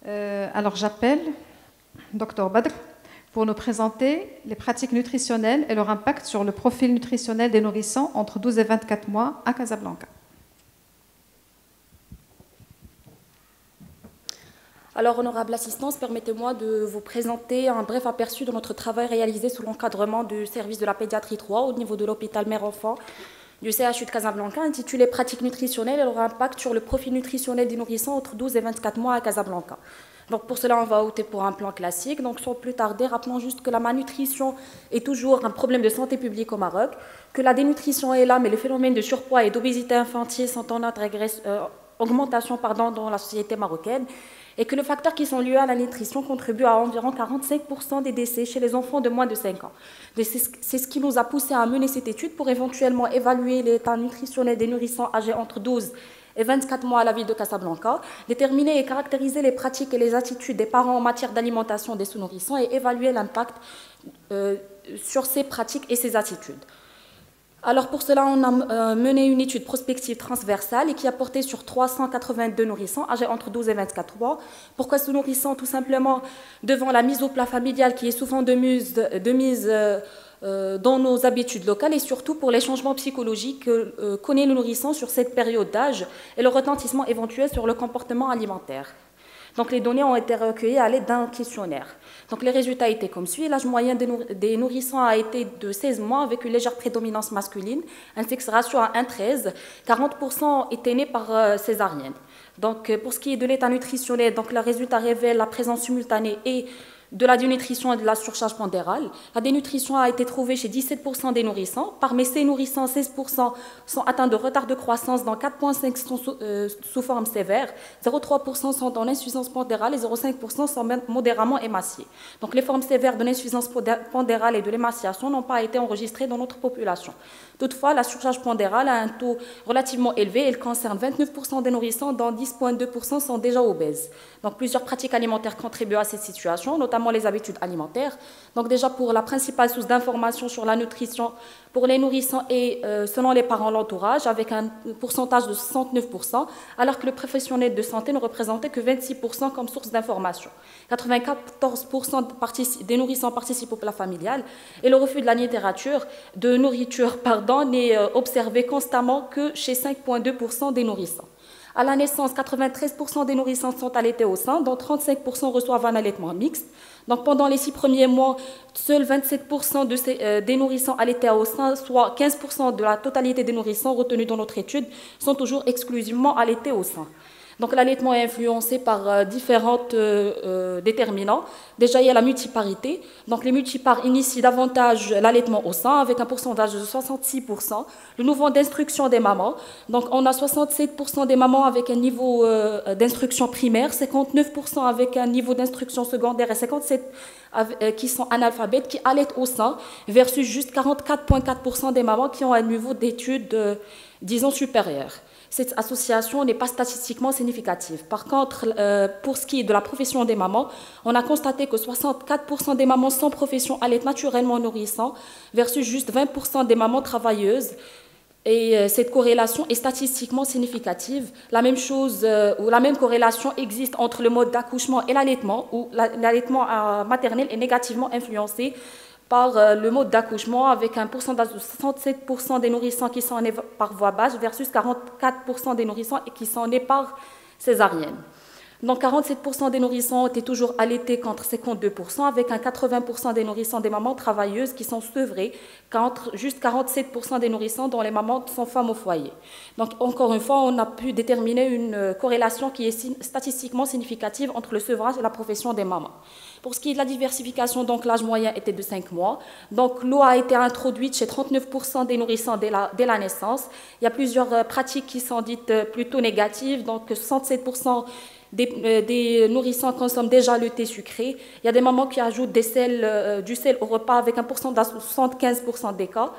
Alors j'appelle Dr Badr pour nous présenter les pratiques nutritionnelles et leur impact sur le profil nutritionnel des nourrissons entre 12 et 24 mois à Casablanca. Alors, honorable assistance, permettez-moi de vous présenter un bref aperçu de notre travail réalisé sous l'encadrement du service de la pédiatrie 3 au niveau de l'hôpital mère-enfant du CHU de Casablanca, intitulé Pratiques nutritionnelles et leur impact sur le profil nutritionnel des nourrissons entre 12 et 24 mois à Casablanca. Donc, pour cela, on va opter pour un plan classique. Donc, sans plus tarder, rappelons juste que la malnutrition est toujours un problème de santé publique au Maroc, que la dénutrition est là, mais le phénomène de surpoids et d'obésité infantile sont en augmentation dans la société marocaine, et que les facteurs qui sont liés à la nutrition contribuent à environ 45% des décès chez les enfants de moins de 5 ans. C'est ce qui nous a poussé à mener cette étude pour éventuellement évaluer l'état nutritionnel des nourrissons âgés entre 12 et 24 mois à la ville de Casablanca, déterminer et caractériser les pratiques et les attitudes des parents en matière d'alimentation des sous-nourrissons et évaluer l'impact sur ces pratiques et ces attitudes. Alors pour cela, on a mené une étude prospective transversale et qui a porté sur 382 nourrissons âgés entre 12 et 24 mois. Pourquoi ce nourrisson? Tout simplement devant la mise au plat familial qui est souvent de mise dans nos habitudes locales et surtout pour les changements psychologiques que connaît le nourrisson sur cette période d'âge et le retentissement éventuel sur le comportement alimentaire. Donc les données ont été recueillies à l'aide d'un questionnaire. Donc les résultats étaient comme suit. L'âge moyen des nourrissons a été de 16 mois avec une légère prédominance masculine, un sexe ratio à 1,13. 40% étaient nés par césarienne. Donc pour ce qui est de l'état nutritionnel, donc le résultat révèle la présence simultanée et de la dénutrition et de la surcharge pondérale. La dénutrition a été trouvée chez 17% des nourrissons. Parmi ces nourrissons, 16% sont atteints de retard de croissance, dont 4,5% sont sous forme sévère, 0,3% sont en insuffisance pondérale et 0,5% sont modérément émaciés. Donc les formes sévères de l'insuffisance pondérale et de l'émaciation n'ont pas été enregistrées dans notre population. Toutefois, la surcharge pondérale a un taux relativement élevé. Elle concerne 29% des nourrissons, dont 10,2% sont déjà obèses. Donc plusieurs pratiques alimentaires contribuent à cette situation, notamment les habitudes alimentaires. Donc déjà pour la principale source d'information sur la nutrition pour les nourrissons et selon les parents l'entourage, avec un pourcentage de 69%, alors que le professionnel de santé ne représentait que 26% comme source d'information. 94% des nourrissons participent au plat familial et le refus de la nourriture n'est observé constamment que chez 5,2% des nourrissons. À la naissance, 93% des nourrissons sont allaités au sein, dont 35% reçoivent un allaitement mixte. Donc pendant les 6 premiers mois, seuls 27% des nourrissons allaités au sein, soit 15% de la totalité des nourrissons retenus dans notre étude, sont toujours exclusivement allaités au sein. Donc l'allaitement est influencé par différents déterminants. Déjà, il y a la multiparité. Donc les multipares initient davantage l'allaitement au sein avec un pourcentage de 66%. Le niveau d'instruction des mamans. Donc on a 67% des mamans avec un niveau d'instruction primaire, 59% avec un niveau d'instruction secondaire et 57% qui sont analphabètes, qui allaitent au sein, versus juste 44,4% des mamans qui ont un niveau d'études, disons, supérieur. Cette association n'est pas statistiquement significative. Par contre, pour ce qui est de la profession des mamans, on a constaté que 64% des mamans sans profession allaitent naturellement nourrissants versus juste 20% des mamans travailleuses. Et cette corrélation est statistiquement significative. La même chose, ou la même corrélation existe entre le mode d'accouchement et l'allaitement, où l'allaitement maternel est négativement influencé par le mode d'accouchement avec un pourcentage de 67% des nourrissons qui sont nés par voie basse versus 44% des nourrissons qui sont nés par césarienne. Donc 47% des nourrissons étaient toujours allaités contre 52%, avec un 80% des nourrissons des mamans travailleuses qui sont sevrées, contre juste 47% des nourrissons dont les mamans sont femmes au foyer. Donc encore une fois, on a pu déterminer une corrélation qui est statistiquement significative entre le sevrage et la profession des mamans. Pour ce qui est de la diversification, donc l'âge moyen était de 5 mois. Donc l'eau a été introduite chez 39% des nourrissons dès la naissance. Il y a plusieurs pratiques qui sont dites plutôt négatives, donc 67% des nourrissons consomment déjà le thé sucré. Il y a des mamans qui ajoutent du sel au repas avec un pourcentage de 75% des cas.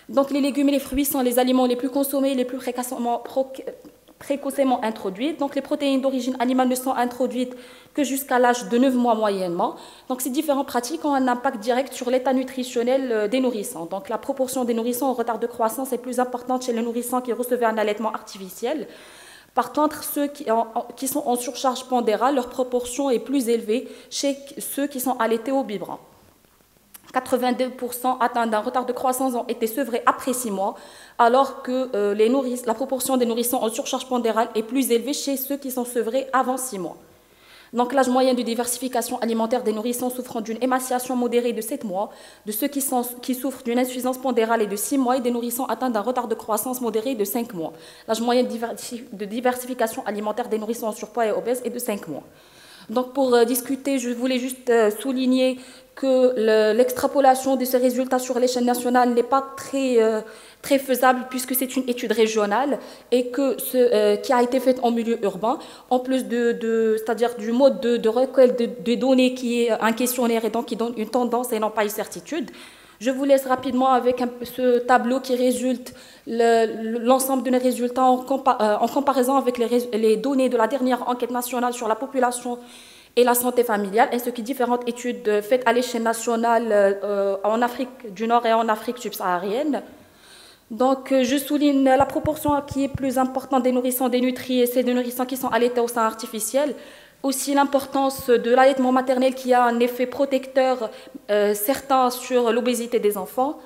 Donc les légumes et les fruits sont les aliments les plus consommés et les plus précocement introduits. Donc les protéines d'origine animale ne sont introduites que jusqu'à l'âge de 9 mois moyennement. Donc ces différentes pratiques ont un impact direct sur l'état nutritionnel des nourrissons. Donc la proportion des nourrissons en retard de croissance est plus importante chez les nourrissons qui recevaient un allaitement artificiel. Par contre, ceux qui sont en surcharge pondérale, leur proportion est plus élevée chez ceux qui sont allaités au biberon. 82% atteints d'un retard de croissance ont été sevrés après 6 mois, alors que la proportion des nourrissons en surcharge pondérale est plus élevée chez ceux qui sont sevrés avant 6 mois. Donc l'âge moyen de diversification alimentaire des nourrissons souffrant d'une émaciation modérée de 7 mois, de ceux qui souffrent d'une insuffisance pondérale est de 6 mois et des nourrissons atteints d'un retard de croissance modéré de 5 mois. L'âge moyen de diversification alimentaire des nourrissons en surpoids et obèses est de 5 mois. Donc pour discuter, je voulais juste souligner que l'extrapolation de ces résultats sur l'échelle nationale n'est pas très faisable puisque c'est une étude régionale et que qui a été faite en milieu urbain, en plus c'est-à-dire du mode de recueil de données qui est un questionnaire et donc qui donne une tendance et non pas une certitude. Je vous laisse rapidement avec ce tableau qui résulte l'ensemble de nos résultats en comparaison avec les données de la dernière enquête nationale sur la population et la santé familiale, ainsi que différentes études faites à l'échelle nationale en Afrique du Nord et en Afrique subsaharienne. Donc, je souligne la proportion qui est plus importante des nourrissons dénutris et celle des nourrissons qui sont allaités au sein artificiel. Aussi l'importance de l'allaitement maternel qui a un effet protecteur certain sur l'obésité des enfants.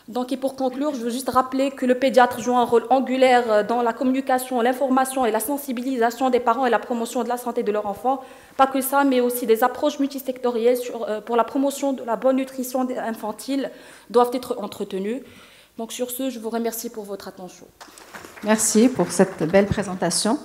Donc, et pour conclure, je veux juste rappeler que le pédiatre joue un rôle angulaire dans la communication, l'information et la sensibilisation des parents et la promotion de la santé de leurs enfants. Pas que ça, mais aussi des approches multisectorielles pour la promotion de la bonne nutrition infantile doivent être entretenues. Donc sur ce, je vous remercie pour votre attention. Merci pour cette belle présentation.